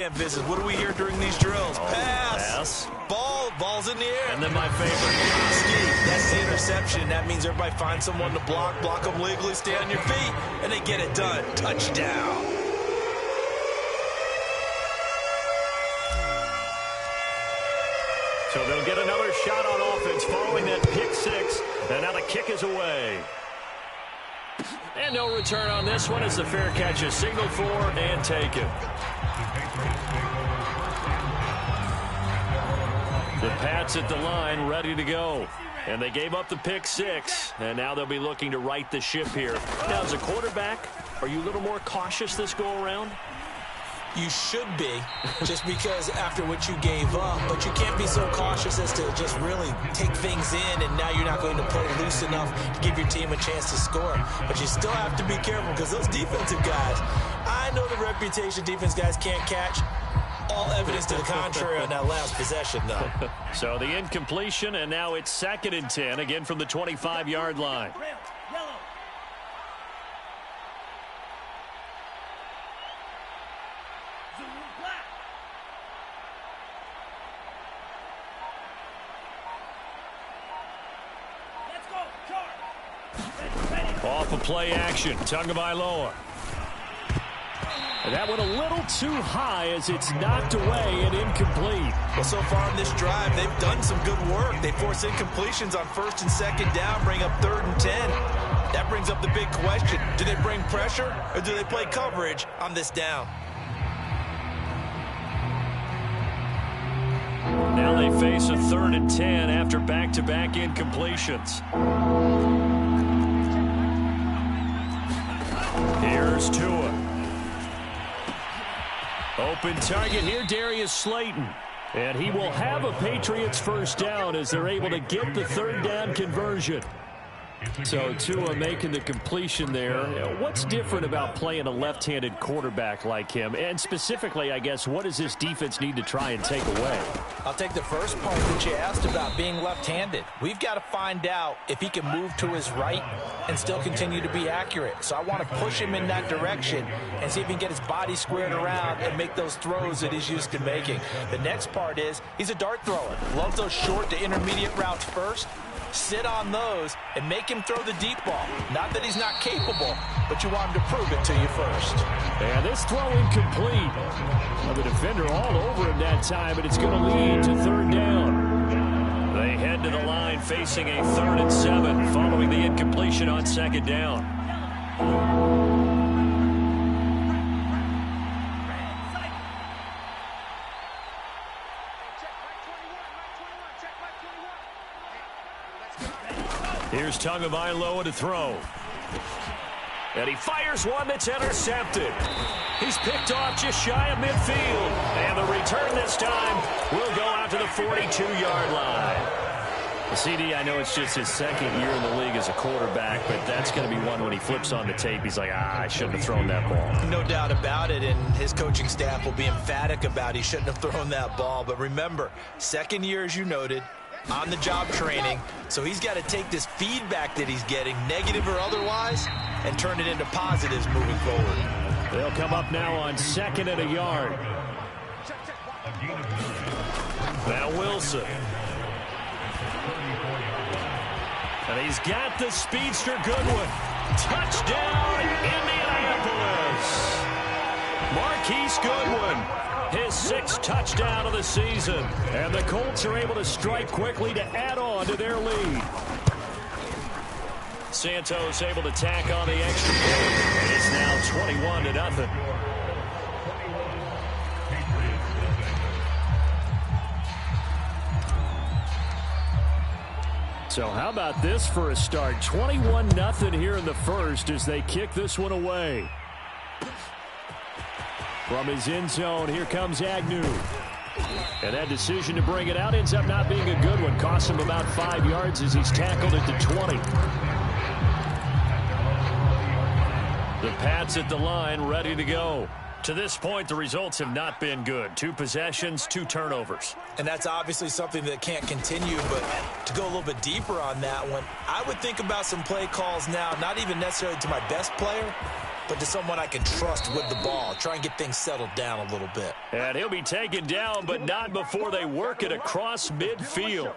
Visit. What do we hear during these drills? Oh, pass. Ball's in the air. And then my favorite. That's the interception. That means everybody finds someone to block them legally, stay on your feet, and they get it done. Touchdown. So they'll get another shot on offense following that pick six. And now the kick is away. And no return on this one as the fair catch is signaled for and taken. The Pats at the line ready to go. And they gave up the pick six. And now they'll be looking to right the ship here. Now, as a quarterback, are you a little more cautious this go-around? You should be, just because after what you gave up. But you can't be so cautious as to just really take things in, and now you're not going to play loose enough to give your team a chance to score. But you still have to be careful because those defensive guys, I know the reputation defense guys can't catch. All evidence to the contrary on that last possession, though. So the incompletion, and now it's 2nd and 10, again from the 25-yard line. Off of play action, Tagovailoa. And that went a little too high as it's knocked away and incomplete. Well, so far in this drive, they've done some good work. They force incompletions on 1st and 2nd down, bring up 3rd and 10. That brings up the big question. Do they bring pressure or do they play coverage on this down? Now they face a 3rd and 10 after back-to-back incompletions. Here's Tua. Open target here, Darius Slayton. And he will have a Patriots first down as they're able to get the 3rd down conversion. So Tua making the completion there. What's different about playing a left-handed quarterback like him? And specifically, I guess, what does this defense need to try and take away? I'll take the first part that you asked about being left-handed. We've got to find out if he can move to his right and still continue to be accurate. So I want to push him in that direction and see if he can get his body squared around and make those throws that he's used to making. The next part is he's a dart thrower. Loves those short to intermediate routes first. Sit on those and make him throw the deep ball. Not that he's not capable, but you want him to prove it to you first. And this throw incomplete. Well, the defender all over him that time, but it's going to lead to 3rd down. They head to the line facing a 3rd and 7 following the incompletion on 2nd down. Here's Tagovailoa to throw. And he fires one that's intercepted. He's picked off just shy of midfield. And the return this time will go out to the 42-yard line. CD, I know it's just his 2nd year in the league as a quarterback, but that's going to be one when he flips on the tape. He's like, I shouldn't have thrown that ball. No doubt about it, and his coaching staff will be emphatic about he shouldn't have thrown that ball. But remember, 2nd year, as you noted, on-the-job training, so he's got to take this feedback that he's getting, negative or otherwise, and turn it into positives moving forward. They'll come up now on 2nd and a yard. Now Wilson. And he's got the speedster Goodwin. Touchdown, Indianapolis. Marquise Goodwin. His 6th touchdown of the season. And the Colts are able to strike quickly to add on to their lead. Santos able to tack on the extra point. It's now 21-0. So how about this for a start? 21-0 here in the first as they kick this one away. From his end zone, here comes Agnew. And that decision to bring it out ends up not being a good one. Costs him about 5 yards as he's tackled at the 20. The Pats at the line, ready to go. To this point, the results have not been good. 2 possessions, 2 turnovers. And that's obviously something that can't continue, but to go a little bit deeper on that one, I would think about some play calls now, not even necessarily to my best player, but to someone I can trust with the ball. Try and get things settled down a little bit. And he'll be taken down, but not before they work it across midfield.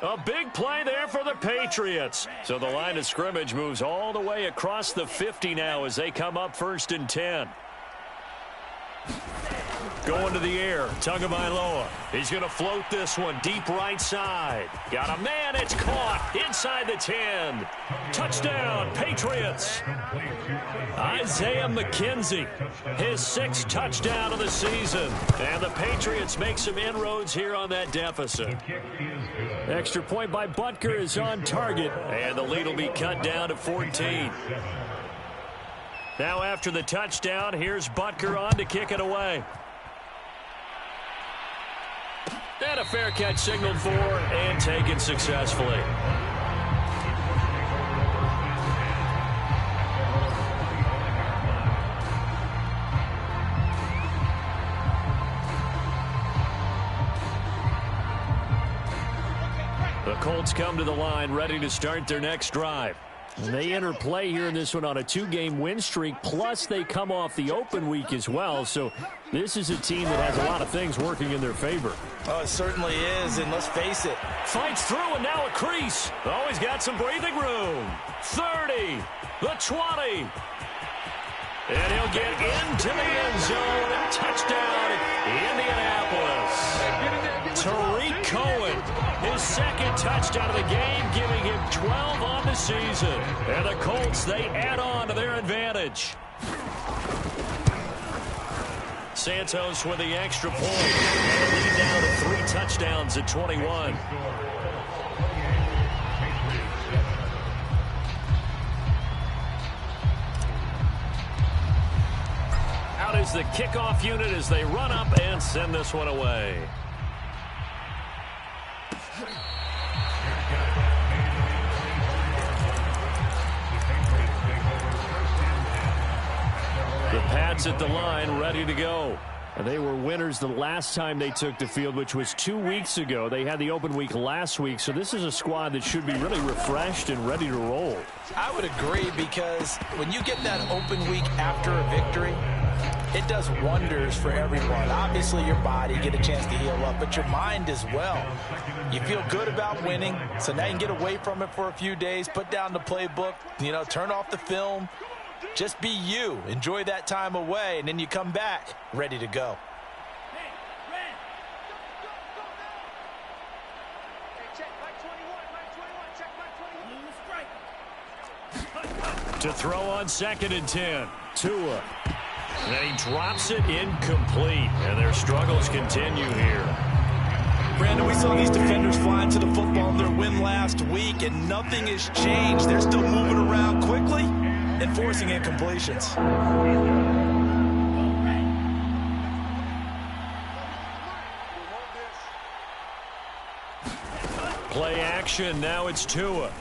A big play there for the Patriots. So the line of scrimmage moves all the way across the 50 now as they come up 1st and 10. Going to the air, Tagovailoa. He's going to float this one deep right side. Got a man, it's caught inside the 10. Touchdown, Patriots. Isaiah McKenzie, his 6th touchdown of the season. And the Patriots make some inroads here on that deficit. Extra point by Butker is on target, and the lead will be cut down to 14. Now after the touchdown, here's Butker on to kick it away. And a fair catch signaled for and taken successfully. The Colts come to the line ready to start their next drive. And they enter play here in this one on a 2-game win streak, plus they come off the open week as well. So this is a team that has a lot of things working in their favor. Oh, it certainly is, and let's face it. Fights through, and now a crease. Oh, he's got some breathing room. 30, the 20. And he'll get into the end zone. Touchdown, Indianapolis. Tariq Cohen, his 2nd touchdown of the game, giving him 12 on the season. And the Colts, they add on to their advantage. Santos with the extra point. And the lead down to 3 touchdowns at 21. Out is the kickoff unit as they run up and send this one away. The Pats at the line, ready to go. And they were winners the last time they took the field, which was 2 weeks ago. They had the open week last week, so this is a squad that should be really refreshed and ready to roll. I would agree, because when you get that open week after a victory, it does wonders for everyone. Obviously, your body, get a chance to heal up, but your mind as well. You feel good about winning, so now you can get away from it for a few days, put down the playbook, turn off the film. Just be you. Enjoy that time away, and then you come back ready to go. To throw on 2nd and 10. Tua. And then he drops it incomplete. And their struggles continue here. Brandon, we saw these defenders flying to the football in their win last week, and nothing has changed. They're still moving around quickly and forcing incompletions. Play action. Now it's Tua.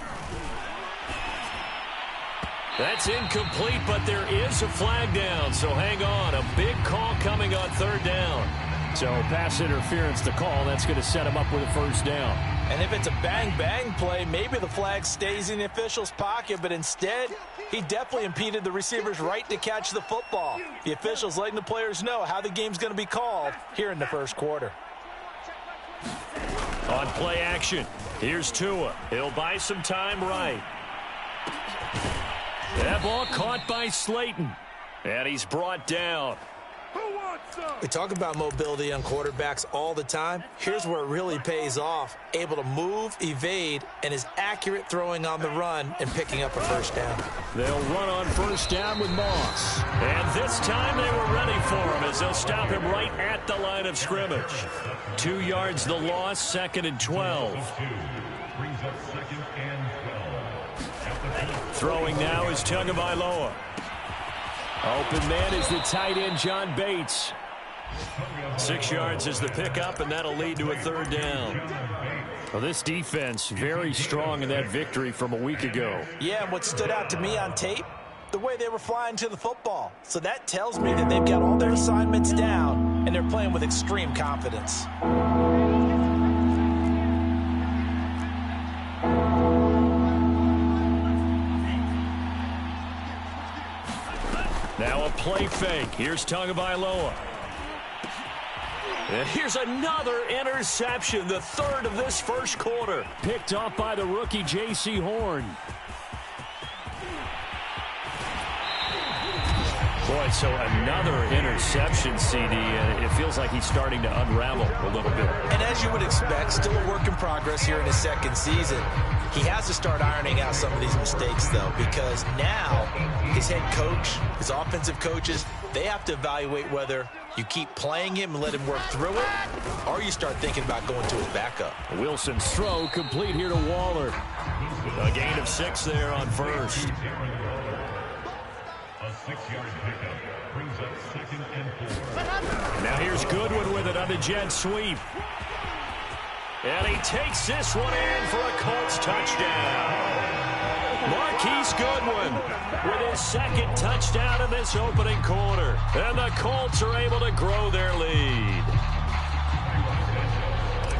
That's incomplete, but there is a flag down, so hang on. A big call coming on 3rd down. So pass interference to call. That's going to set him up with a 1st down. And if it's a bang-bang play, maybe the flag stays in the official's pocket, but instead, he definitely impeded the receiver's right to catch the football. The official's letting the players know how the game's going to be called here in the 1st quarter. On play action, here's Tua. He'll buy some time right. That ball caught by Slayton. And he's brought down. We talk about mobility on quarterbacks all the time. Here's where it really pays off. Able to move, evade, and is accurate throwing on the run and picking up a 1st down. They'll run on 1st down with Moss. And this time they were ready for him as they'll stop him right at the line of scrimmage. 2 yards the loss, 2nd and 12. Throwing now is Tagovailoa. Open man is the tight end, John Bates. 6 yards is the pickup, and that'll lead to a 3rd down. Well, this defense very strong in that victory from a week ago. Yeah, and what stood out to me on tape, the way they were flying to the football. So that tells me that they've got all their assignments down, and they're playing with extreme confidence. play fake. Here's Tagovailoa. And here's another interception, the third of this first quarter. Picked off by the rookie J.C. Horn. Boy, so another interception, CD, and it feels like he's starting to unravel a little bit. And as you would expect, still a work in progress here in his second season. He has to start ironing out some of these mistakes, though, because now his head coach, his offensive coaches, they have to evaluate whether you keep playing him and let him work through it, or you start thinking about going to his backup. Wilson's throw complete here to Waller. A gain of 6 there on first. A 6-yard pickup brings up 2nd and 4. Now here's Goodwin with it on the jet sweep. And he takes this one in for a Colts touchdown. Marquise Goodwin with his second touchdown in this opening quarter. And the Colts are able to grow their lead.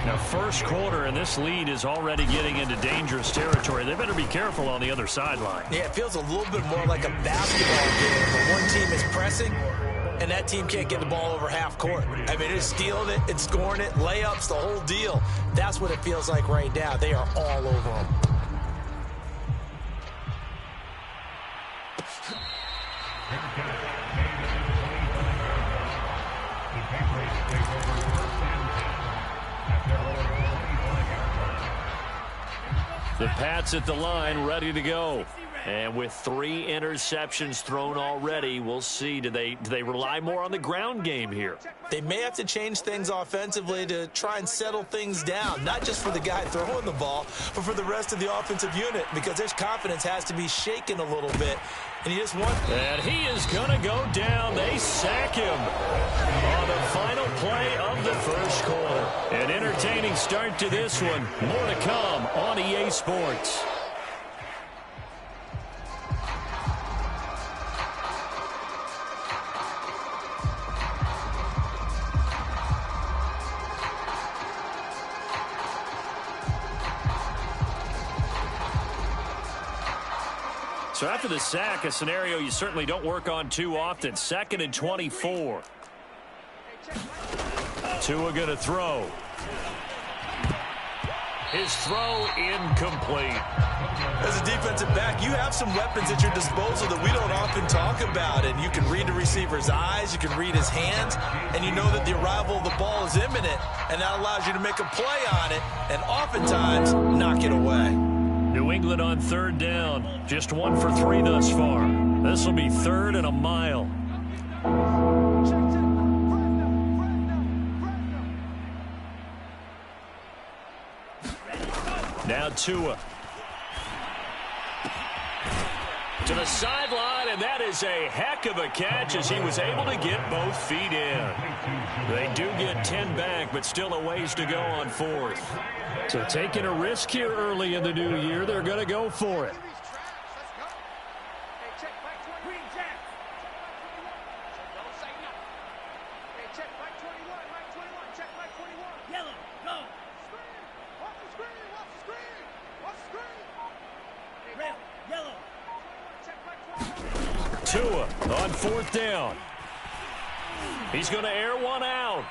Now, first quarter, and this lead is already getting into dangerous territory. They better be careful on the other sideline. Yeah, it feels a little bit more like a basketball game where one team is pressing and that team can't get the ball over half court. I mean, it's stealing it, it's scoring it, layups, the whole deal. That's what it feels like right now. They are all over them. The Pats at the line, ready to go. And with 3 interceptions thrown already, we'll see. Do they rely more on the ground game here? They may have to change things offensively to try and settle things down, not just for the guy throwing the ball, but for the rest of the offensive unit, because their confidence has to be shaken a little bit. And you just want... And he is going to go down. They sack him on the final play of the first quarter. An entertaining start to this one. More to come on EA Sports. So after the sack, a scenario you certainly don't work on too often. 2nd and 24. Tua going to throw. His throw incomplete. As a defensive back, you have some weapons at your disposal that we don't often talk about. And you can read the receiver's eyes, you can read his hands, and you know that the arrival of the ball is imminent. And that allows you to make a play on it and oftentimes knock it away. New England on 3rd down. Just 1 for 3 thus far. This will be 3rd and a mile. Now Tua. To the sideline, and that is a heck of a catch as he was able to get both feet in. They do get 10 back, but still a ways to go on 4th. So taking a risk here early in the new year, they're going to go for it. Tua on 4th down. He's going to air one out.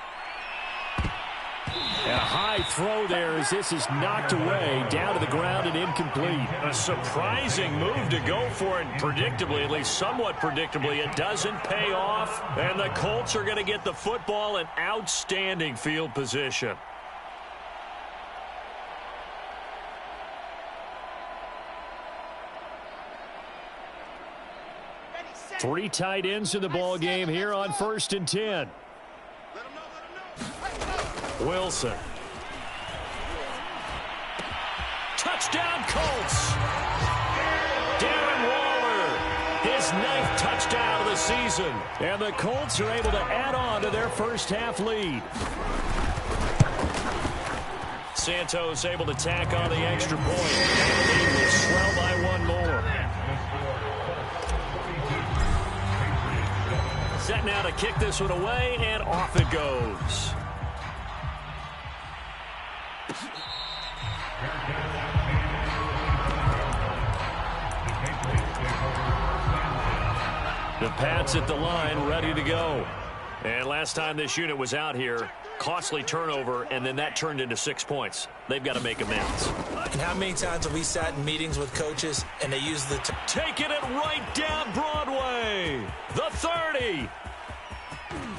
And a high throw there as this is knocked away, down to the ground and incomplete. A surprising move to go for it. Predictably, at least somewhat predictably, it doesn't pay off. And the Colts are going to get the football in outstanding field position. Three tight ends in the ball game here on 1st and 10. Wilson. Touchdown Colts. Darren Waller, his 9th touchdown of the season. And the Colts are able to add on to their first half lead. Santos able to tack on the extra point. And the lead will swell by 1 more. Set now to kick this one away, and off it goes. The Pats at the line, ready to go. And last time this unit was out here, costly turnover, and then that turned into 6 points. They've got to make amends. And how many times have we sat in meetings with coaches and they use the... Taking it right down Broadway. The 30.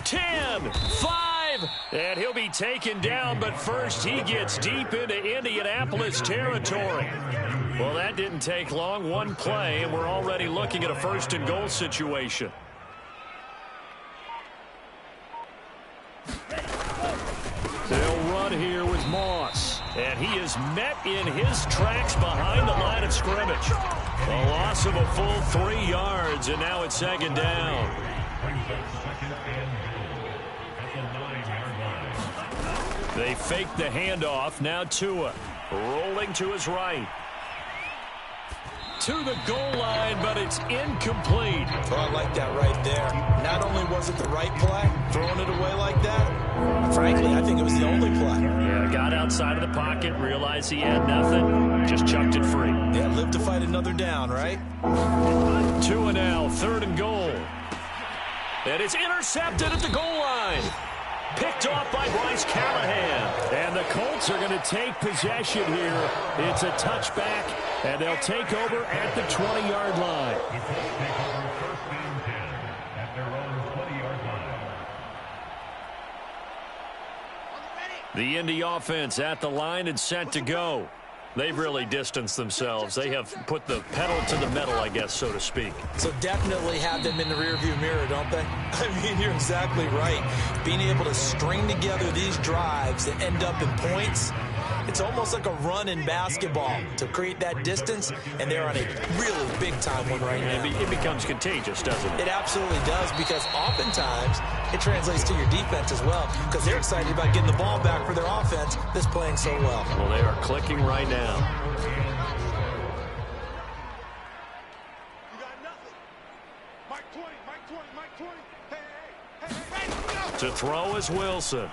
10, 5, and he'll be taken down, but first he gets deep into Indianapolis territory. Well, that didn't take long. One play, and we're already looking at a 1st and goal situation. They'll run here with Moss, and he is met in his tracks behind the line of scrimmage. A loss of a full 3 yards, and now it's 2nd down. They fake the handoff. Now Tua rolling to his right. To the goal line, but it's incomplete. Oh, I like that right there. Not only was it the right play, throwing it away like that, frankly, I think it was the only play. Yeah, got outside of the pocket, realized he had nothing, just chucked it free. Yeah, live to fight another down, right? Tua now, 3rd and goal. And it's intercepted at the goal line. Picked off by Bryce Callahan. And the Colts are going to take possession here. It's a touchback, and they'll take over at the 20-yard line. The Colts take over 1st and 10 at their own 20-yard line. The Indy offense at the line and set to go. They've really distanced themselves. They have put the pedal to the metal, I guess, so to speak. So definitely have them in the rearview mirror, don't they? I mean, you're exactly right. Being able to string together these drives that end up in points, it's almost like a run in basketball to create that distance, and they're on a really big-time one right now. It becomes contagious, doesn't it? It absolutely does, because oftentimes it translates to your defense as well, because they're excited about getting the ball back for their offense that's playing so well. Well, they are clicking right now. To throw is Wilson.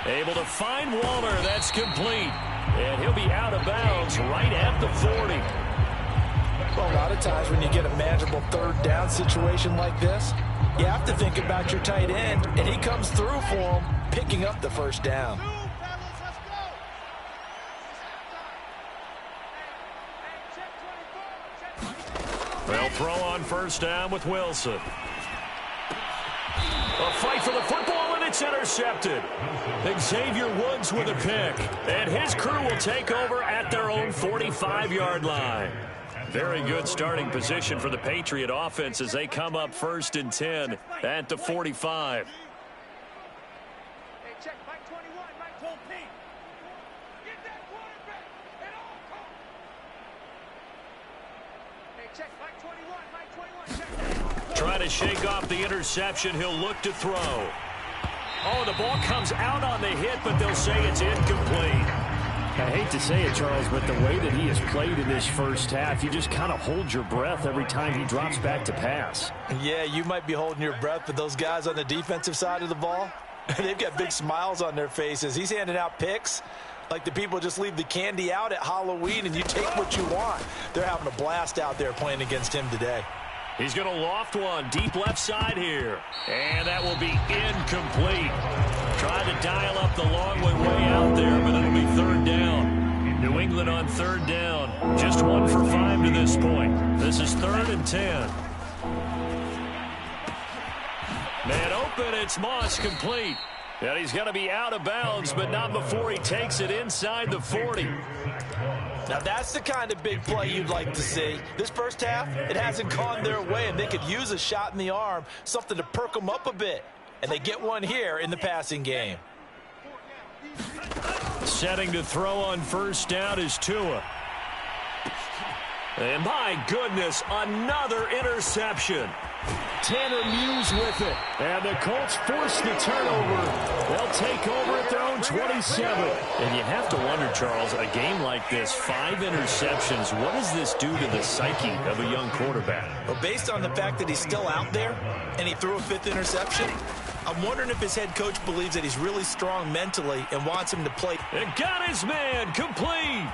Able to find Waller. That's complete. And he'll be out of bounds right at the 40. Well, a lot of times when you get a manageable 3rd down situation like this, you have to think about your tight end, and he comes through for him, picking up the 1st down. They'll throw on 1st down with Wilson. A fight for the football, and it's intercepted. Xavier Woods with a pick. And his crew will take over at their own 45-yard line. Very good starting position for the Patriot offense as they come up 1st and 10 at the 45. Trying to shake off the interception. He'll look to throw. Oh, the ball comes out on the hit, but they'll say it's incomplete. I hate to say it, Charles, but the way that he has played in this 1st half, you just kind of hold your breath every time he drops back to pass. Yeah, you might be holding your breath, but those guys on the defensive side of the ball, they've got big smiles on their faces. He's handing out picks like the people just leave the candy out at Halloween and you take what you want. They're having a blast out there playing against him today. He's going to loft one deep left side here. And that will be incomplete. Trying to dial up the long way out there, but it'll be 3rd down. New England on 3rd down. Just 1 for 5 to this point. This is 3rd and 10. Man open, it's Moss complete. And he's going to be out of bounds, but not before he takes it inside the 40. Now, that's the kind of big play you'd like to see. This 1st half, it hasn't gone their way, and they could use a shot in the arm, something to perk them up a bit. And they get one here in the passing game. Setting to throw on 1st down is Tua. And my goodness, another interception. Tanner Muse with it. And the Colts force the turnover. They'll take over at their own 27. And you have to wonder, Charles, a game like this, 5 interceptions, what does this do to the psyche of a young quarterback? Well, based on the fact that he's still out there and he threw a 5th interception, I'm wondering if his head coach believes that he's really strong mentally and wants him to play. And got his man complete.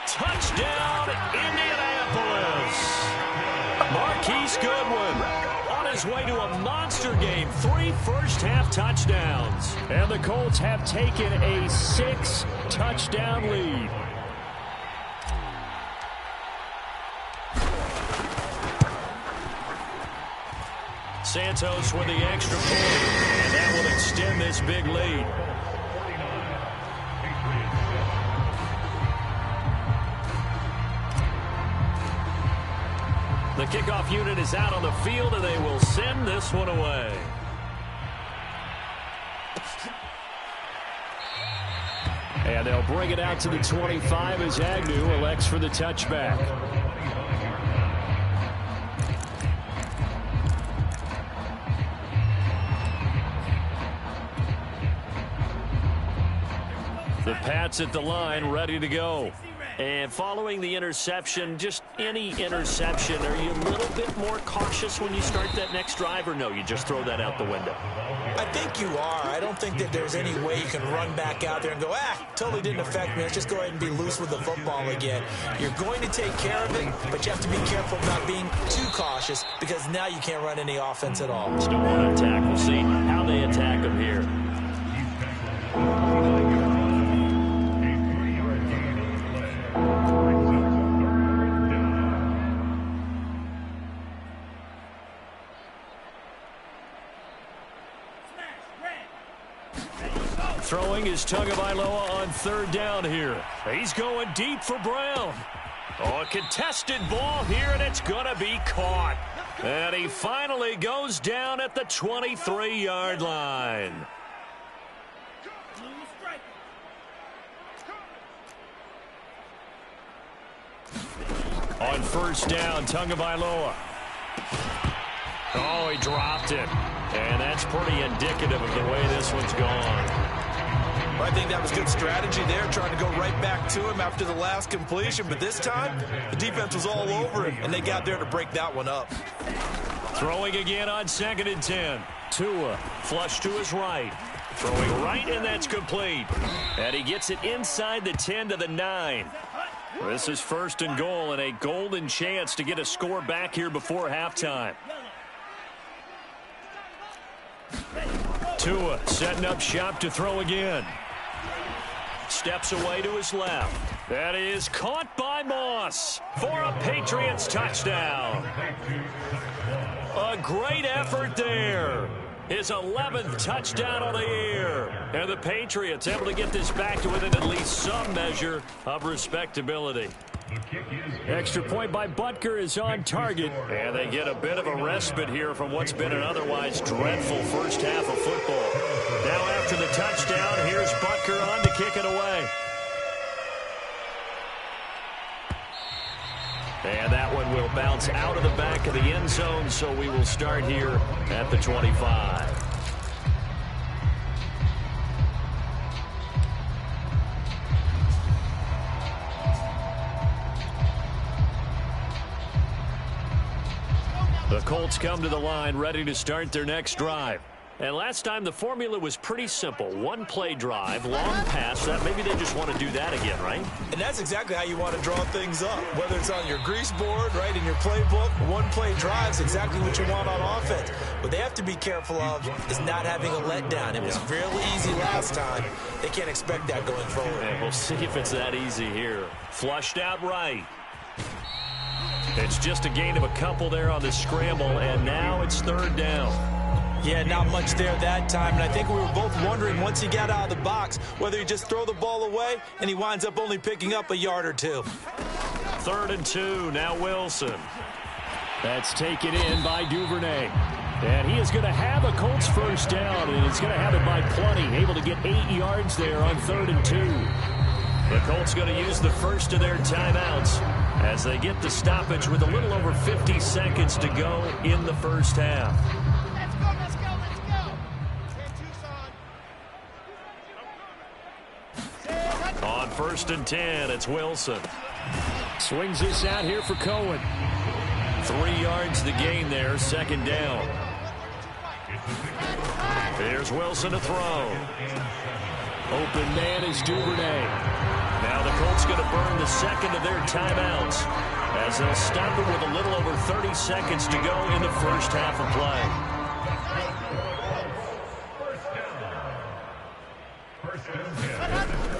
Touchdown, Indianapolis. Marquise Goodwin on his way to a monster game. 3 first-half touchdowns. And the Colts have taken a 6-touchdown lead. Santos with the extra point, and that will extend this big lead. The kickoff unit is out on the field, and they will send this one away. And they'll bring it out to the 25 as Agnew elects for the touchback. The Pats at the line, ready to go. And following the interception, just any interception, are you a little bit more cautious when you start that next drive, or no, you just throw that out the window? I think you are. I don't think that there's any way you can run back out there and go, totally didn't affect me. Let's just go ahead and be loose with the football again. You're going to take care of it, but you have to be careful not being too cautious because now you can't run any offense at all. Still want to attack. We'll see how they attack them here. Throwing is Tagovailoa on 3rd down here. He's going deep for Brown. Oh, a contested ball here, and it's going to be caught. And he finally goes down at the 23-yard line. On 1st down, Tagovailoa. Oh, he dropped it. And that's pretty indicative of the way this one's gone. Well, I think that was good strategy there, trying to go right back to him after the last completion. But this time, the defense was all over him, and they got there to break that one up. Throwing again on 2nd and 10. Tua, flush to his right. Throwing right, and that's complete. And he gets it inside the 10 to the 9. This is 1st and goal, and a golden chance to get a score back here before halftime. Tua setting up shop to throw again. Steps away to his left. That is caught by Moss for a Patriots touchdown. A great effort there. His 11th touchdown on the year. And the Patriots able to get this back to within at least some measure of respectability. Extra point by Butker is on target. And they get a bit of a respite here from what's been an otherwise dreadful first half of football. Now after the touchdown, here's Butker on to kick it away. And that one will bounce out of the back of the end zone, so we will start here at the 25. The Colts come to the line ready to start their next drive. And last time the formula was pretty simple. 1-play drive, long pass. Maybe they just want to do that again, right? And that's exactly how you want to draw things up. Whether it's on your grease board, right, in your playbook, 1-play drive is exactly what you want on offense. What they have to be careful of is not having a letdown. It was real easy last time. They can't expect that going forward. And we'll see if it's that easy here. Flushed out right. It's just a gain of a couple there on the scramble, and now it's 3rd down. Yeah, not much there that time, and I think we were both wondering once he got out of the box whether he just throw the ball away, and he winds up only picking up a yard or two. 3rd and 2, now Wilson. That's taken in by Duvernay. And he is going to have a Colts first down, and he's going to have it by plenty, able to get 8 yards there on 3rd and 2. The Colts going to use the first of their timeouts as they get the stoppage with a little over 50 seconds to go in the first half. On 1st and 10, it's Wilson. Swings this out here for Cohen. 3 yards to gain there, 2nd down. Here's Wilson to throw. Open man is Duvernay. Now the Colts going to burn the second of their timeouts. as they'll stop it with a little over 30 seconds to go in the first half of play.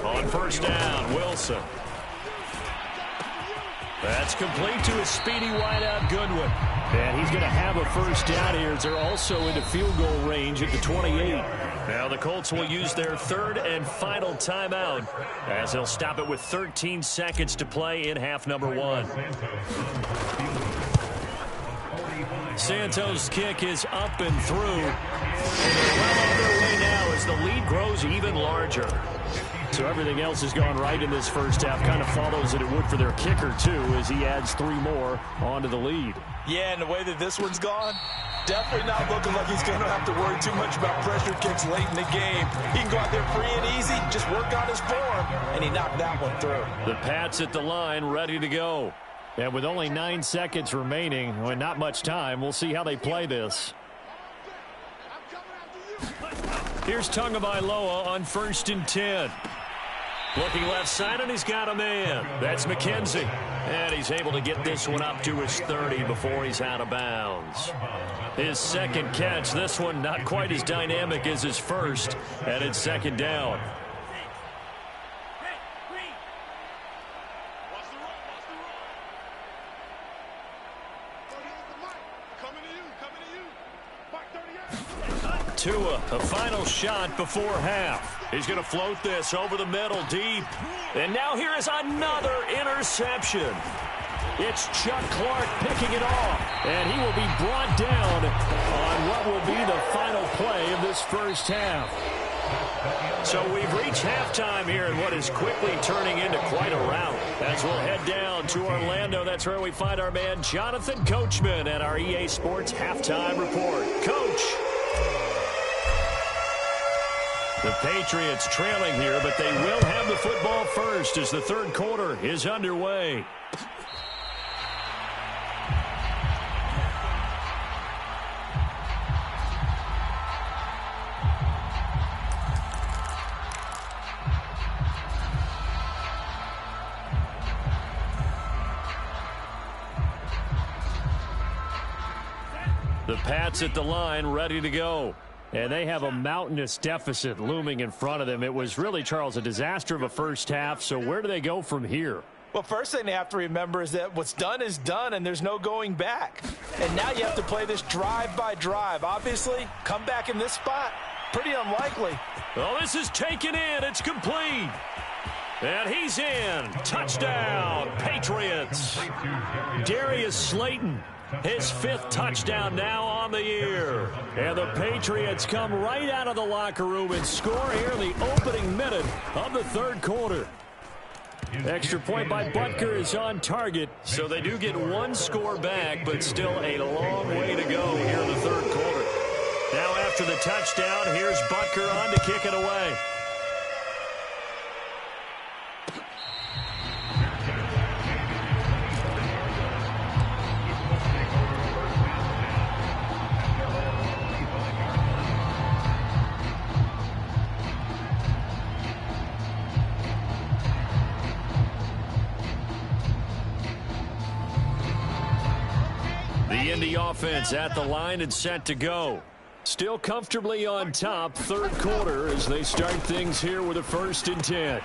On first down, Wilson. That's complete to a speedy wideout, Goodwin. And he's going to have a first down here as they're also into field goal range at the 28. Now the Colts will use their third and final timeout as they'll stop it with 13 seconds to play in half number 1. Santos' kick is up and through. And they're well on their way now as the lead grows even larger. So everything else has gone right in this first half. Kind of follows that it would for their kicker, too, as he adds 3 more onto the lead. Yeah, and the way that this one's gone, definitely not looking like he's going to have to worry too much about pressure kicks late in the game. He can go out there free and easy, just work on his form, and he knocked that one through. The Pats at the line, ready to go. And with only 9 seconds remaining, and not much time, we'll see how they play this. Here's Tagovailoa on 1st and 10. Looking left side, and he's got a man. That's McKenzie. And he's able to get this one up to his 30 before he's out of bounds. His second catch, this one not quite as dynamic as his first, and it's second down. Tua, a final shot before half. He's going to float this over the middle deep. And now here is another interception. It's Chuck Clark picking it off. And he will be brought down on what will be the final play of this first half. So we've reached halftime here in what is quickly turning into quite a rout. As we'll head down to Orlando, that's where we find our man Jonathan Coachman at our EA Sports Halftime Report. Coach. The Patriots trailing here, but they will have the football first as the third quarter is underway. The Pats at the line, ready to go. And they have a mountainous deficit looming in front of them. It was really, Charles, a disaster of a first half. So where do they go from here? Well, first thing they have to remember is that what's done is done, and there's no going back. And now you have to play this drive by drive. Obviously, come back in this spot, pretty unlikely. Oh, this is taken in. It's complete. And he's in. Touchdown, Patriots. Darius Slayton. His 5th touchdown now on the year. And the Patriots come right out of the locker room and score here in the opening minute of the third quarter. Extra point by Butker is on target. So they do get 1 score back, but still a long way to go here in the third quarter. Now after the touchdown, here's Butker on to kick it away. The Indy offense at the line and set to go. Still comfortably on top, third quarter as they start things here with a 1st and 10.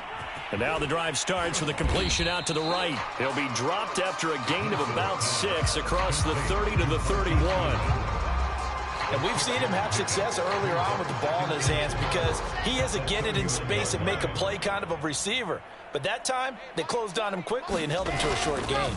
And now the drive starts with a completion out to the right. He'll be dropped after a gain of about 6 across the 30 to the 31. And we've seen him have success earlier on with the ball in his hands because he is a get it in space and make a play kind of a receiver. But that time, they closed on him quickly and held him to a short gain.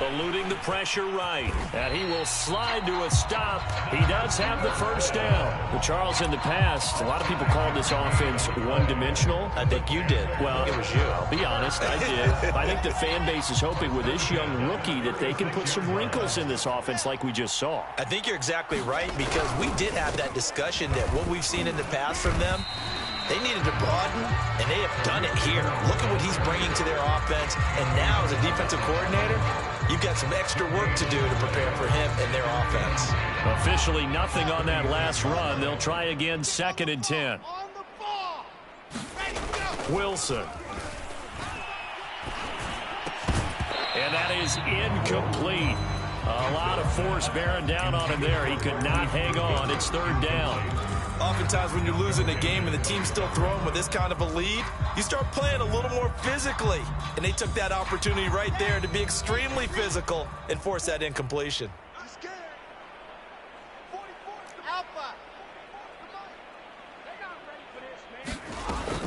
Eluding the pressure right. And he will slide to a stop. He does have the first down. But Charles, in the past, a lot of people called this offense one-dimensional. I think you did. Well, it was you. I'll be honest, I did. I think the fan base is hoping with this young rookie that they can put some wrinkles in this offense like we just saw. I think you're exactly right because we did have that discussion that what we've seen in the past from them, they needed to broaden, and they have done it here. Look at what he's bringing to their offense. And now, as a defensive coordinator, you've got some extra work to do to prepare for him and their offense. Officially nothing on that last run. They'll try again, 2nd and 10. Wilson. And that is incomplete. A lot of force bearing down on him there. He could not hang on. It's third down. Oftentimes when you're losing a game and the team's still throwing with this kind of a lead, you start playing a little more physically. And they took that opportunity right there to be extremely physical and force that incompletion.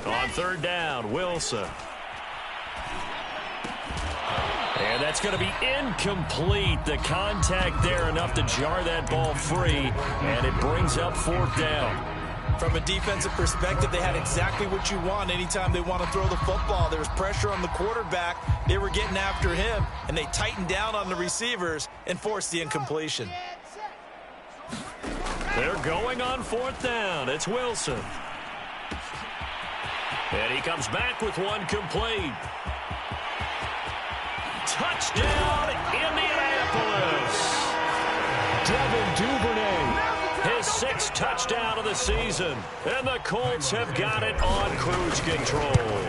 On third down, Wilson. And that's going to be incomplete. The contact there enough to jar that ball free, and it brings up fourth down. From a defensive perspective, they had exactly what you want anytime they want to throw the football. There was pressure on the quarterback. They were getting after him, and they tightened down on the receivers and forced the incompletion. They're going on fourth down. It's Wilson. And he comes back with one complete. Touchdown, Indianapolis. Devin Duvernay. His sixth touchdown of the season. And the Colts have got it on cruise control.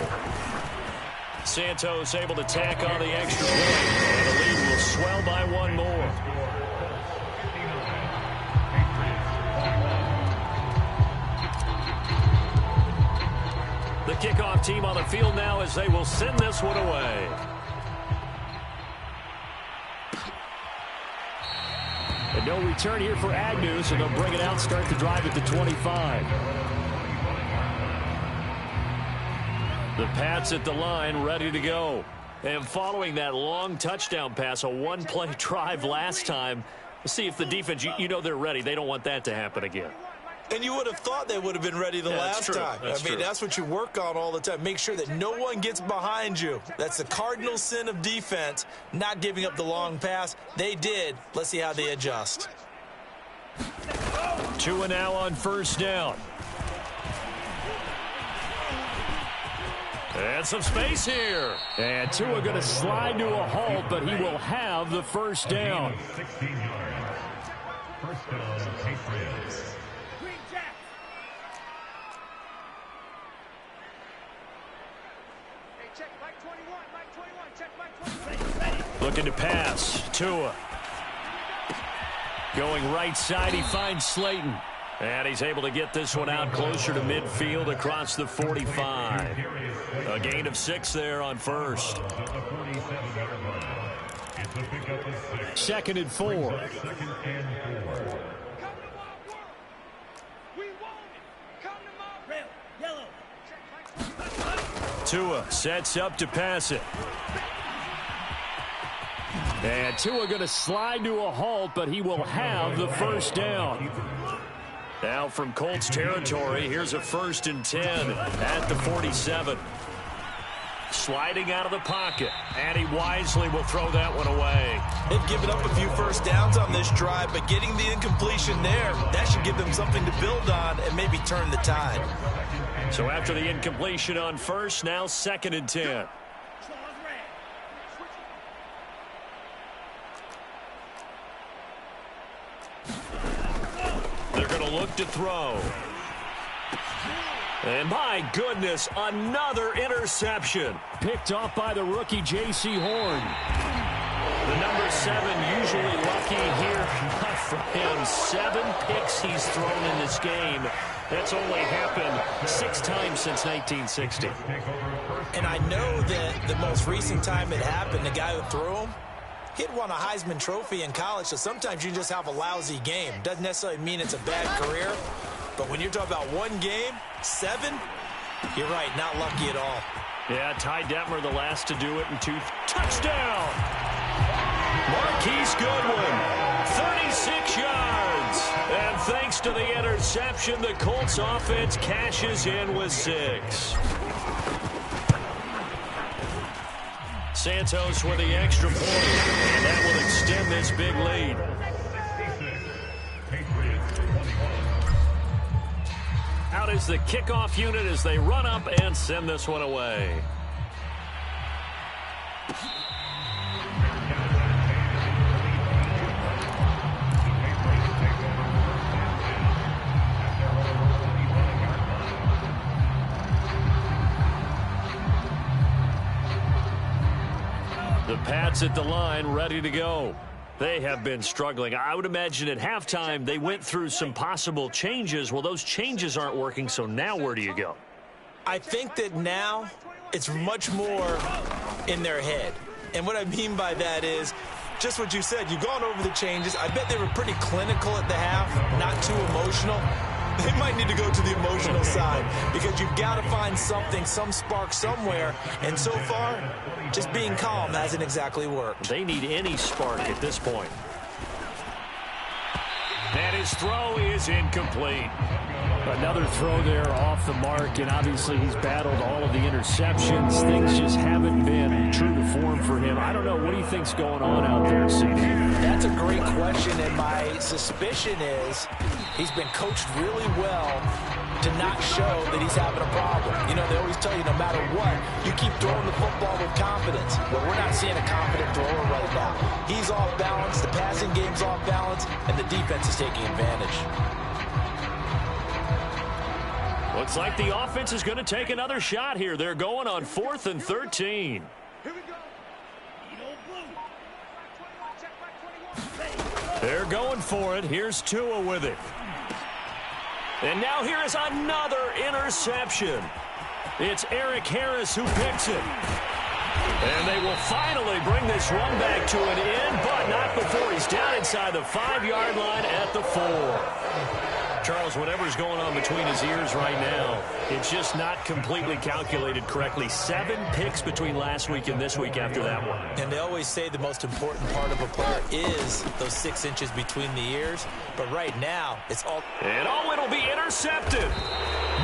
Santos able to tack on the extra point. And the lead will swell by one more. The kickoff team on the field now as they will send this one away. And no return here for Agnew, so they'll bring it out, start the drive at the 25. The Pats at the line, ready to go. And following that long touchdown pass, a one-play drive last time, we'll see if the defense, you know they're ready. They don't want that to happen again. And you would have thought they would have been ready the last time. That's what you work on all the time. Make sure that no one gets behind you. That's the cardinal sin of defense, not giving up the long pass. They did. Let's see how they adjust. Tua now on first down. And some space here. And Tua going to slide to a halt, but he will have the first down. 16 yards. First down, Patriots. Looking to pass. Tua. Going right side, he finds Slayton. And he's able to get this one out closer to midfield across the 45. A gain of 6 there on first. Second and 4. Tua sets up to pass it. And Tua going to slide to a halt, but he will have the first down. Now from Colts territory, here's a 1st and 10 at the 47. Sliding out of the pocket, and he wisely will throw that one away. They've given up a few first downs on this drive, but getting the incompletion there, that should give them something to build on and maybe turn the tide. So after the incompletion on first, now 2nd and 10. They're going to look to throw. And my goodness, another interception. Picked off by the rookie J.C. Horn. The number 7 usually lucky here. Not for him. 7 picks he's thrown in this game. That's only happened 6 times since 1960. And I know that the most recent time it happened, the guy who threw him, he'd won a Heisman Trophy in college, so sometimes you just have a lousy game. Doesn't necessarily mean it's a bad career, but when you're talking about one game, 7, you're right, not lucky at all. Yeah, Ty Detmer the last to do it in 2. Touchdown! Marquise Goodwin, 36 yards. And thanks to the interception, the Colts offense cashes in with 6. Santos with the extra point, and that will extend this big lead. Out is the kickoff unit as they run up and send this one away. The Pats at the line, ready to go. They have been struggling. I would imagine at halftime they went through some possible changes. Well, those changes aren't working, so now where do you go? I think that now it's much more in their head. And what I mean by that is just what you said. You've gone over the changes. I bet they were pretty clinical at the half, not too emotional. They might need to go to the emotional side because you've got to find something, some spark somewhere. And so far, just being calm hasn't exactly worked. They need any spark at this point. And his throw is incomplete. Another throw there off the mark, and obviously he's battled all of the interceptions. Things just haven't been true to form for him. I don't know. What do you think's going on out there, CD? That's a great question, and my suspicion is he's been coached really well to not show that he's having a problem. You know, they always tell you no matter what, you keep throwing the football with confidence. But we're not seeing a confident thrower right now. He's off balance, the passing game's off balance, and the defense is taking advantage. Looks like the offense is going to take another shot here. They're going on 4th and 13. They're going for it. Here's Tua with it. And now here is another interception. It's Eric Harris who picks it. And they will finally bring this run back to an end, but not before he's down inside the 5-yard line at the 4. Charles, whatever's going on between his ears right now, it's just not completely calculated correctly. 7 picks between last week and this week after that one. And they always say the most important part of a player is those 6 inches between the ears. But right now, it's all... And it'll be intercepted.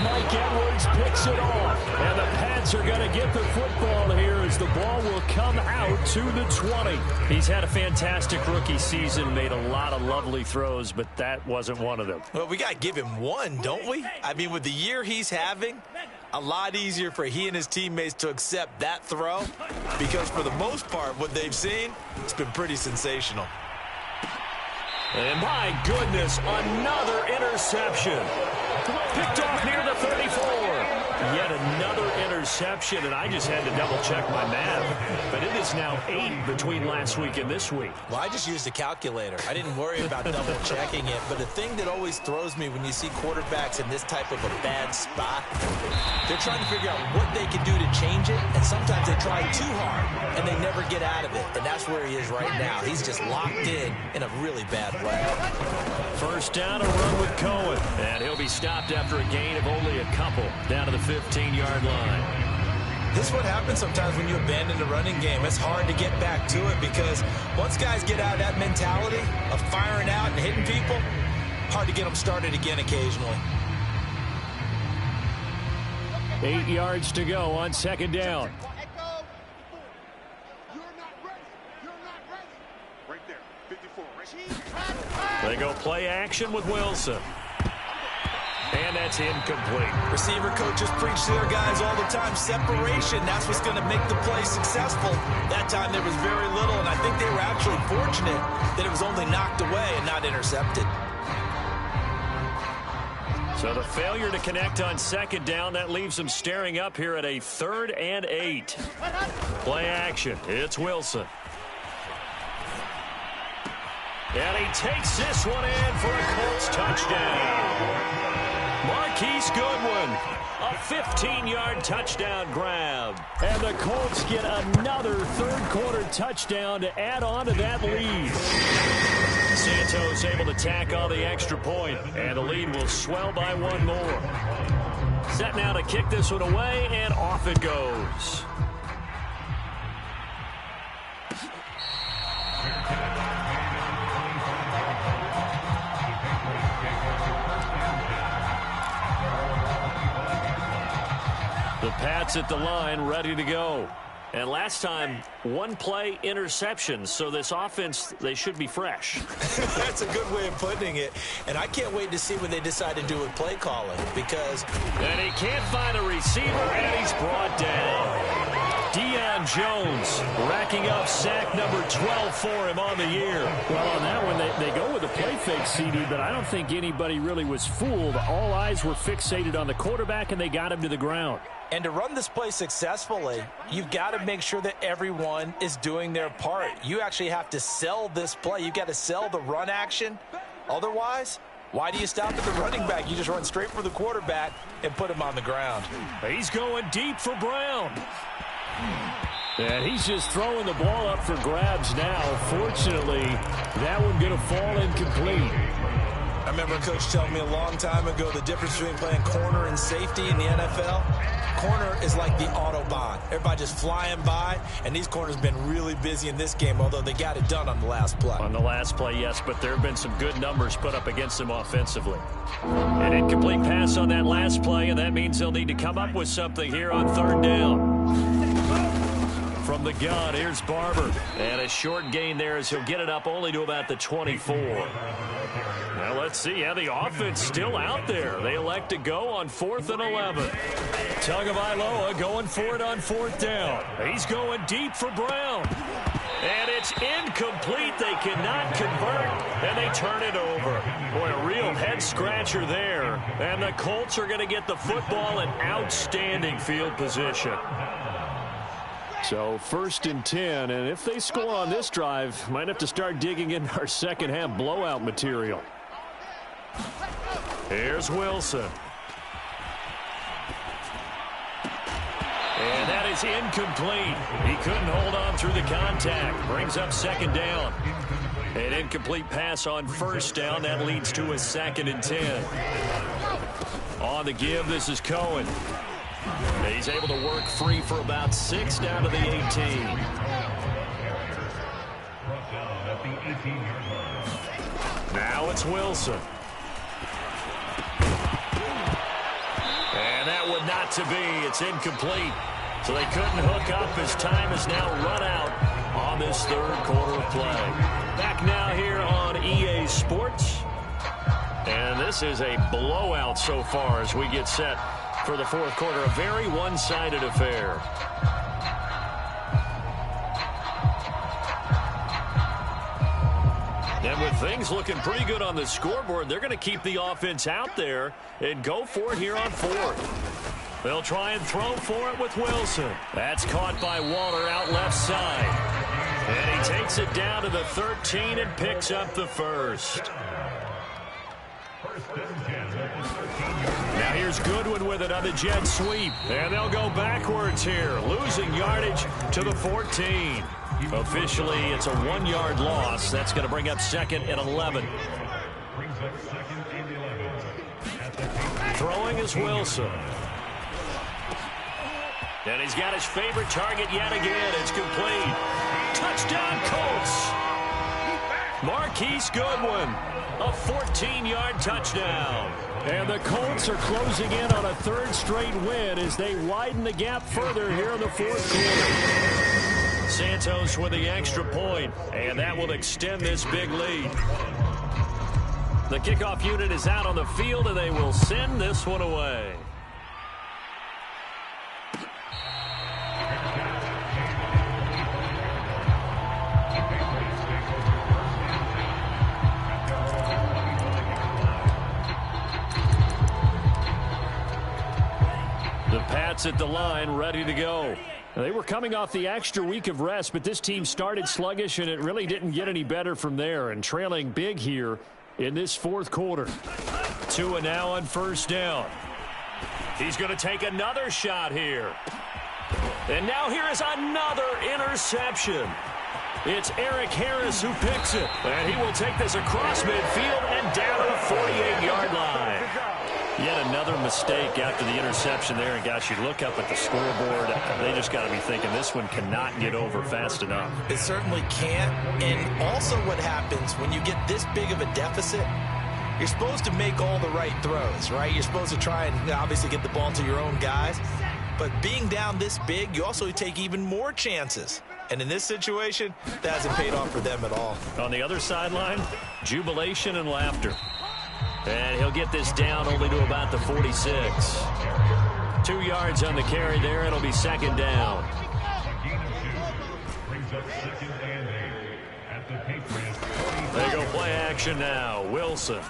Mike Edwards picks it off. And the Pats are going to get the football here as the ball will come out to the 20. He's had a fantastic rookie season, made a lot of lovely throws, but that wasn't one of them. Well, we got to give him one, don't we? I mean, with the year he's having, a lot easier for he and his teammates to accept that throw because for the most part, what they've seen, it's been pretty sensational. And my goodness, another interception. Picked off near the 34. Yet another interception, and I just had to double-check my math. But it is now 8 between last week and this week. Well, I just used a calculator. I didn't worry about double-checking it. But the thing that always throws me when you see quarterbacks in this type of a bad spot, they're trying to figure out what they can do to change it, and sometimes they try too hard, and they never get out of it. And that's where he is right now. He's just locked in a really bad way. First down, a run with Cohen. And he'll be stopped after a gain of only a couple down to the 15-yard line. This is what happens sometimes when you abandon the running game. It's hard to get back to it because once guys get out of that mentality of firing out and hitting people, hard to get them started again occasionally. 8 yards to go on 2nd down. They go play action with Wilson. And that's incomplete. Receiver coaches preach to their guys all the time. Separation, that's what's going to make the play successful. That time there was very little, and I think they were actually fortunate that it was only knocked away and not intercepted. So the failure to connect on 2nd down, that leaves them staring up here at a 3rd and 8. Play action. It's Wilson. And he takes this one in for a Colts touchdown. Marquise Goodwin, a 15-yard touchdown grab. And the Colts get another 3rd-quarter touchdown to add on to that lead. Santos able to tack on the extra point, and the lead will swell by 1 more. Set now to kick this one away, and off it goes. The Pats at the line, ready to go. And last time, 1 play interception, so this offense, they should be fresh. That's a good way of putting it. And I can't wait to see what they decide to do with play calling because... And he can't find a receiver, and he's brought down. Deion Jones racking up sack number 12 for him on the year. Well, on that one, they go with a play fake, CD, but I don't think anybody really was fooled. All eyes were fixated on the quarterback, and they got him to the ground. And to run this play successfully, you've got to make sure that everyone is doing their part. You actually have to sell this play. You've got to sell the run action. Otherwise, why do you stop at the running back? You just run straight for the quarterback and put him on the ground. He's going deep for Brown. And he's just throwing the ball up for grabs now. Fortunately, that one going to fall incomplete. I remember a coach telling me a long time ago the difference between playing corner and safety in the NFL. Corner is like the Autobahn. Everybody just flying by, and these corners have been really busy in this game, although they got it done on the last play. On the last play, yes, but there have been some good numbers put up against them offensively. An incomplete pass on that last play, and that means they'll need to come up with something here on third down. From the gun, here's Barber. And a short gain there as he'll get it up only to about the 24. Now let's see how the offense still out there. They elect to go on 4th and 11. Tagovailoa going for it on 4th down. He's going deep for Brown. And it's incomplete. They cannot convert, and they turn it over. Boy, a real head-scratcher there. And the Colts are going to get the football in outstanding field position. So 1st and 10, and if they score on this drive, might have to start digging in our second-half blowout material. Here's Wilson. And that is incomplete. He couldn't hold on through the contact. Brings up 2nd down. An incomplete pass on 1st down. That leads to a 2nd and 10. On the give, this is Cohen. He's able to work free for about 6 down to the 18. Now it's Wilson. And that would not to be. It's incomplete. So they couldn't hook up as time is now run out on this 3rd quarter of play. Back now here on EA Sports. And this is a blowout so far as we get set for the 4th quarter. A very one-sided affair. And with things looking pretty good on the scoreboard, they're going to keep the offense out there and go for it here on 4th. They'll try and throw for it with Wilson. That's caught by Waller out left side. And he takes it down to the 13 and picks up the 1st. Now here's Goodwin with it on the jet sweep. And they'll go backwards here, losing yardage to the 14. Officially, it's a 1-yard loss. That's going to bring up 2nd and 11. Throwing is Wilson. And he's got his favorite target yet again. It's complete. Touchdown, Colts. Marquise Goodwin, a 14-yard touchdown. And the Colts are closing in on a 3rd straight win as they widen the gap further here in the 4th quarter. Santos with the extra point, and that will extend this big lead. The kickoff unit is out on the field, and they will send this one away. The Pats at the line, ready to go. They were coming off the extra week of rest, but this team started sluggish, and it really didn't get any better from there, and trailing big here in this 4th quarter. Tua now on 1st down. He's going to take another shot here. And now here is another interception. It's Eric Harris who picks it. And he will take this across midfield and down to the 48-yard line. Yet another mistake after the interception there. And, gosh, you look up at the scoreboard. They just got to be thinking this one cannot get over fast enough. It certainly can't. And also what happens when you get this big of a deficit, you're supposed to make all the right throws, right? You're supposed to try and obviously get the ball to your own guys. But being down this big, you also take even more chances. And in this situation, that hasn't paid off for them at all. On the other sideline, jubilation and laughter. And he'll get this down only to about the 46. 2 yards on the carry there. It'll be 2nd down. up 2nd and 8 at the Patriots. They go play action now. Wilson.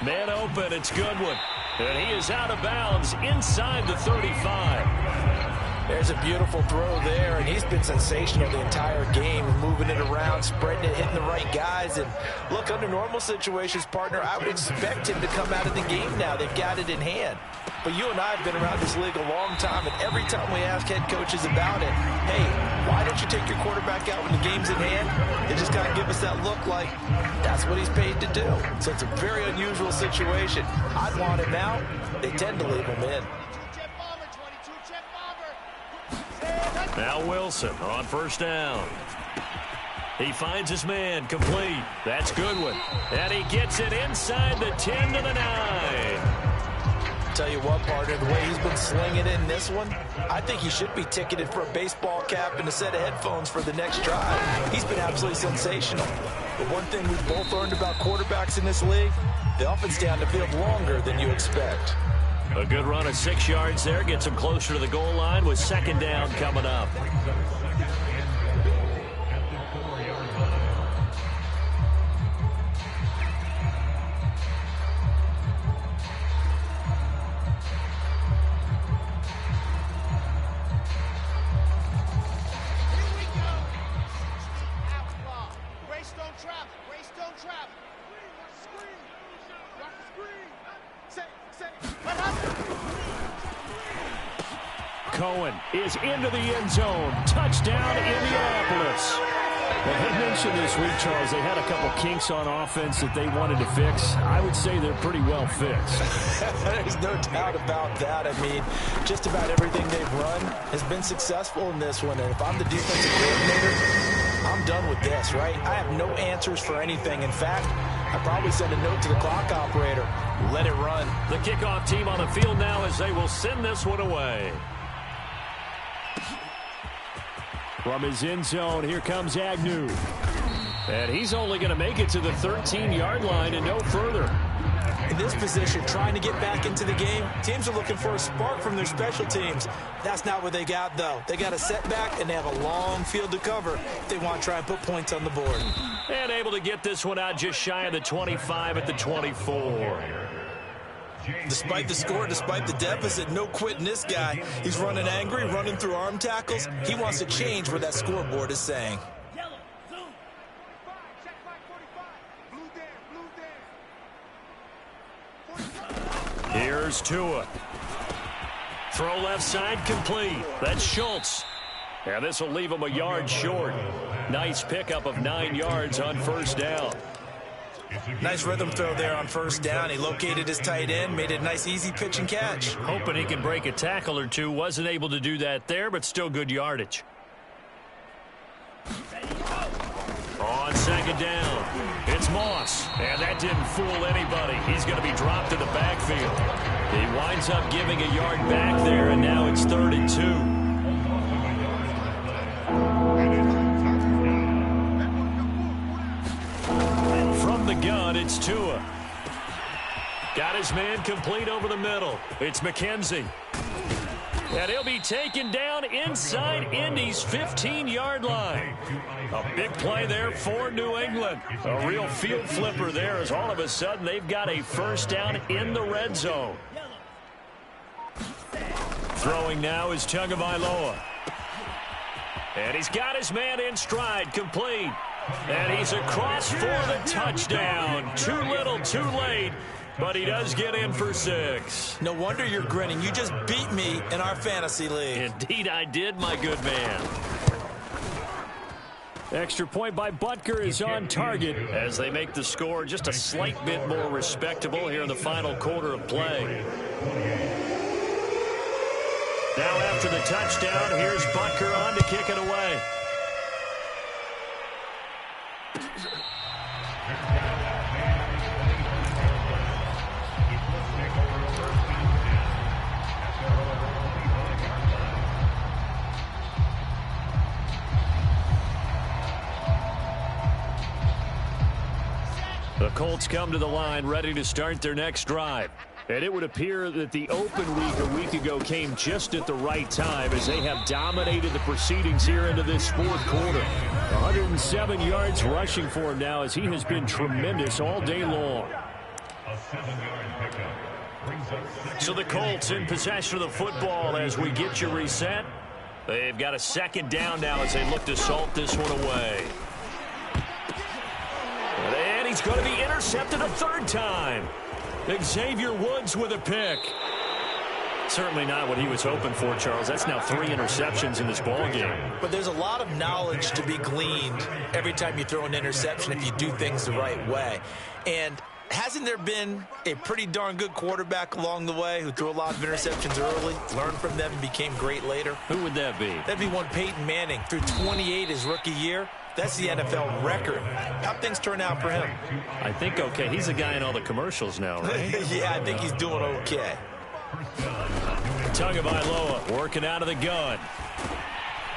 Man open. It's Goodwin. And he is out of bounds inside the 35. There's a beautiful throw there, and he's been sensational the entire game, moving it around, spreading it, hitting the right guys. And look, under normal situations, partner, I would expect him to come out of the game now. They've got it in hand. But you and I have been around this league a long time, and every time we ask head coaches about it, hey, why don't you take your quarterback out when the game's in hand? They just kind of give us that look like that's what he's paid to do. So it's a very unusual situation. I'd want him out. They tend to leave him in. Now Wilson on first down. He finds his man complete. That's Goodwin. And he gets it inside the 10 to the 9. Tell you what, partner, the way he's been slinging in this one, I think he should be ticketed for a baseball cap and a set of headphones for the next drive. He's been absolutely sensational. But one thing we've both learned about quarterbacks in this league, they often stay on the field longer than you expect. A good run of 6 yards there. Gets him closer to the goal line with 2nd down coming up. Cohen is into the end zone. Touchdown, Indianapolis. Well, they mentioned this week, Charles, they had a couple kinks on offense that they wanted to fix. I would say they're pretty well fixed. There's no doubt about that. I mean, just about everything they've run has been successful in this one. And if I'm the defensive coordinator, I'm done with this, right? I have no answers for anything. In fact, I'd probably send a note to the clock operator. Let it run. The kickoff team on the field now as they will send this one away. From his end zone, here comes Agnew. And he's only going to make it to the 13-yard line and no further. In this position, trying to get back into the game, teams are looking for a spark from their special teams. That's not what they got, though. They got a setback, and they have a long field to cover if they want to try and put points on the board. And able to get this one out just shy of the 25 at the 24. Despite the score, despite the deficit, no quitting this guy. He's running angry, running through arm tackles. He wants to change what that scoreboard is saying. Here's Tua. Throw left side complete. That's Schultz. And this will leave him a yard short. Nice pickup of 9 yards on first down. Nice rhythm throw there on first down. He located his tight end, made it a nice easy pitch and catch. Hoping he can break a tackle or two. Wasn't able to do that there, but still good yardage. On second down, it's Moss. And that didn't fool anybody. He's going to be dropped in the backfield. He winds up giving a yard back there, and now it's 3rd and 2. The gun, it's Tua. Got his man complete over the middle. It's McKenzie. And he'll be taken down inside Indy's 15-yard line. A big play there for New England. A real field flipper there as all of a sudden they've got a first down in the red zone. Throwing now is Tagovailoa. And he's got his man in stride, complete. And he's across for the touchdown. Too little, too late. But he does get in for 6. No wonder you're grinning. You just beat me in our fantasy league. Indeed I did, my good man. Extra point by Butker is on target. As they make the score just a slight bit more respectable here in the final quarter of play. Now after the touchdown, here's Butker on to kick it away. The Colts come to the line ready to start their next drive. And it would appear that the open week a week ago came just at the right time as they have dominated the proceedings here into this fourth quarter. 107 yards rushing for him now as he has been tremendous all day long. A 7-yard pickup brings up second. So the Colts in possession of the football as we get you reset. They've got a second down now as they look to salt this one away. And he's going to be intercepted a third time. Xavier Woods with a pick. Certainly not what he was hoping for, Charles. That's now 3 interceptions in this ballgame. But there's a lot of knowledge to be gleaned every time you throw an interception if you do things the right way. And hasn't there been a pretty darn good quarterback along the way who threw a lot of interceptions early, learned from them, and became great later? Who would that be? That'd be one Peyton Manning. Threw 28 his rookie year. That's the NFL record. How'd things turn out for him? I think okay. He's a guy in all the commercials now, right? Yeah, I think he's doing okay. Tagovailoa working out of the gun.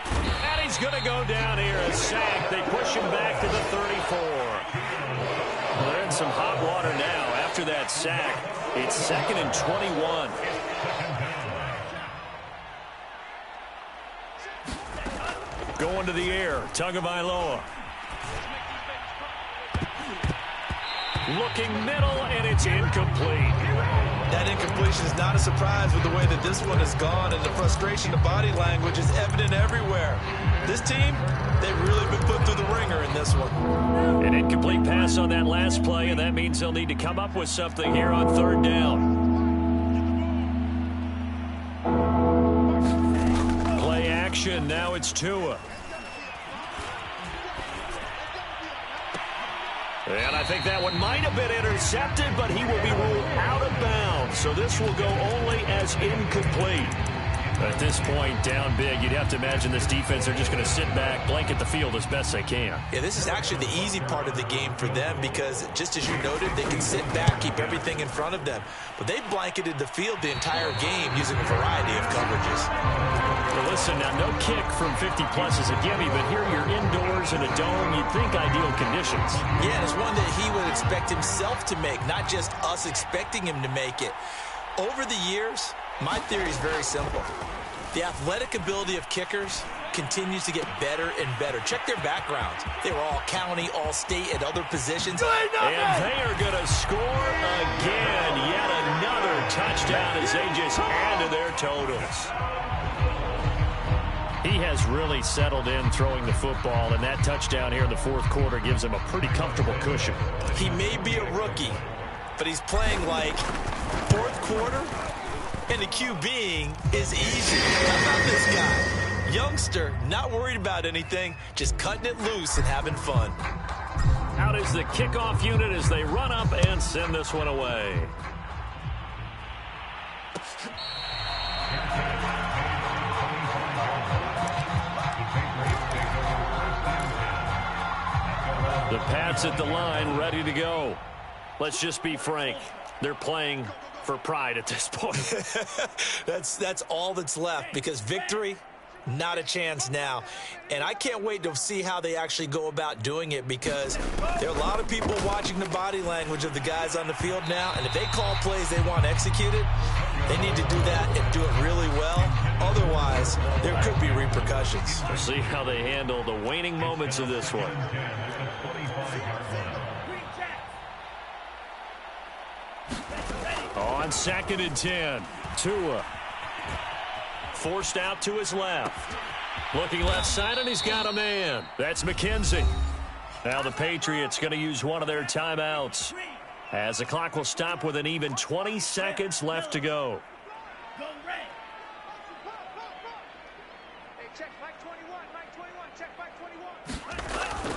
And he's going to go down here. A sack. They push him back to the 34. Well, they're in some hot water now. After that sack, it's 2nd and 21. Going to the air, Tagovailoa. Looking middle, and it's incomplete. That incompletion is not a surprise with the way that this one has gone, and the frustration, the body language is evident everywhere. This team, they've really been put through the ringer in this one. An incomplete pass on that last play, and that means they'll need to come up with something here on 3rd down. Play action, now it's Tua. And I think that one might have been intercepted, but he will be ruled out of bounds. So this will go only as incomplete. At this point, down big, you'd have to imagine this defense, they're just going to sit back, blanket the field as best they can. Yeah, this is actually the easy part of the game for them because, just as you noted, they can sit back, keep everything in front of them. But they've blanketed the field the entire game using a variety of coverages. Well, listen, now, no kick from 50-plus is a gimme, but here you're indoors in a dome. You'd think ideal conditions. Yeah, and it's one that he would expect himself to make, not just us expecting him to make it. Over the years, my theory is very simple. The athletic ability of kickers continues to get better and better. Check their backgrounds. They were all county, all state, at other positions. And they are going to score again. Yet another touchdown as they just add to their totals. He has really settled in throwing the football, and that touchdown here in the 4th quarter gives him a pretty comfortable cushion. He may be a rookie, but he's playing like 4th quarter, and the QBing is easy. How about this guy? Youngster, not worried about anything, just cutting it loose and having fun. Out is the kickoff unit as they run up and send this one away. The Pats at the line, ready to go. Let's just be frank. They're playing for pride at this point. That's all that's left because victory, not a chance now. And I can't wait to see how they actually go about doing it because there are a lot of people watching the body language of the guys on the field now. And if they call plays they want executed, they need to do that and do it really well. Otherwise, there could be repercussions. We'll see how they handle the waning moments of this one. On 2nd and 10, Tua. Forced out to his left. Looking left side, and he's got a man. That's McKenzie. Now the Patriots going to use one of their timeouts as the clock will stop with an even 20 seconds left to go.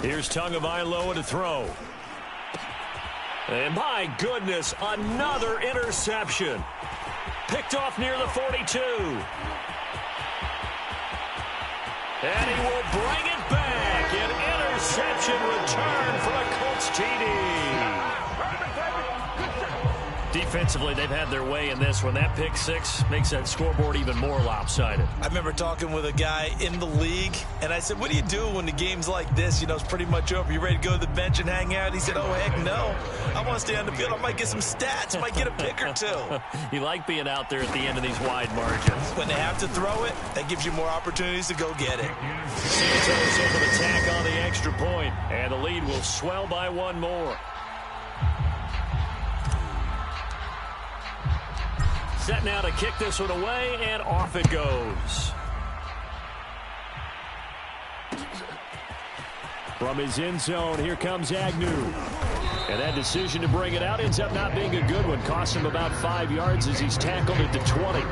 Here's Tagovailoa to throw. And my goodness, another interception. Picked off near the 42. And he will bring it back. An interception return for a Colts TD. Defensively, they've had their way in this one. That pick six makes that scoreboard even more lopsided. I remember talking with a guy in the league, and I said, what do you do when the game's like this? You know, it's pretty much over. You ready to go to the bench and hang out? He said, oh, heck no. I want to stay on the field. I might get some stats. Might get a pick or two. You like being out there at the end of these wide margins. When they have to throw it, that gives you more opportunities to go get it. San Antonio's able to tack on the extra point, and the lead will swell by one more. Set now to kick this one away, and off it goes. From his end zone, here comes Agnew. And that decision to bring it out ends up not being a good one. Cost him about 5 yards as he's tackled at the 20.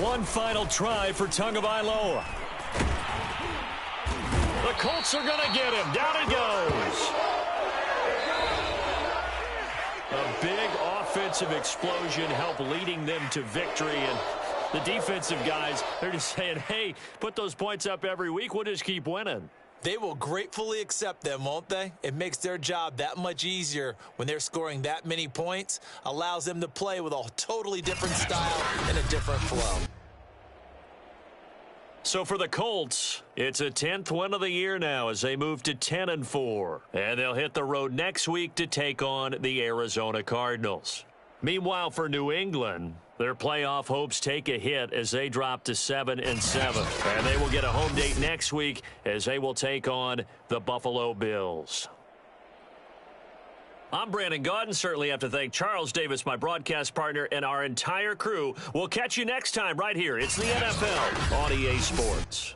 One final try for Tagovailoa. The Colts are going to get him. Down it goes. A big offensive explosion helped leading them to victory. And the defensive guys, they're just saying, hey, put those points up every week. We'll just keep winning. They will gratefully accept them, won't they? It makes their job that much easier when they're scoring that many points. Allows them to play with a totally different style and a different flow. So for the Colts, it's a 10th win of the year now as they move to 10-4. And they'll hit the road next week to take on the Arizona Cardinals. Meanwhile, for New England, their playoff hopes take a hit as they drop to 7-7. And they will get a home date next week as they will take on the Buffalo Bills. I'm Brandon Gaudin. Certainly have to thank Charles Davis, my broadcast partner, and our entire crew. We'll catch you next time right here. It's the NFL on EA Sports.